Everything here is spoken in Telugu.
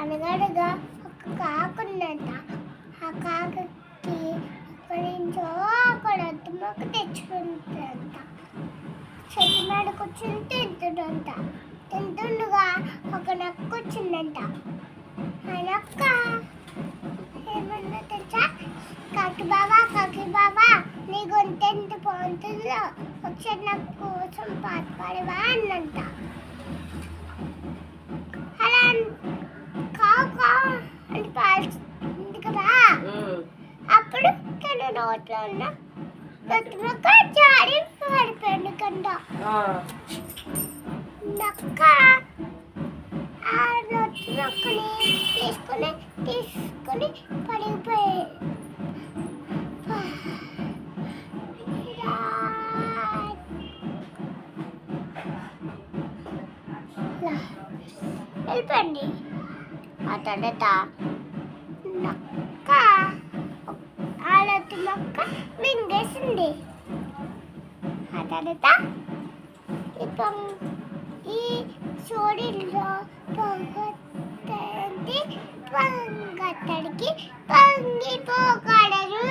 అనగనగా ఒక కాకు ఉందంట. ఆ కాకి ఎక్కడి నుంచో అక్కడ మొక్క తెచ్చుకుంటుందంట. చెట్టు మీద కూర్చుని తింటుందంట. తింటుండగా ఒక నక్క వచ్చిందంట. ఆ నక్క ఏమన్నా తెలుసా, కాకి బావా నీ గొంతు ఎంత బాగుంటుందో ఒకసారి నాకు కోసం పాట పాడవా అన్నంట. అలా కావు కావు అని పాడుతుంది కదా. అప్పుడు తన నోట్లో ఉన్న దొడ్డు మొక్క జారి పడిపోయింది కంట. నక్క ఆ దొడ్డు మొక్కని తీసుకుని పడిపోయి వెళ్ళిపోయింది. ఆ తర్వాత నక్క ఆ దొడ్డు మొక్క మింగేసింది. ఆ తర్వాత ఈ సూర్యుడిలో పొంగతడికి పొంగిపోగలరు.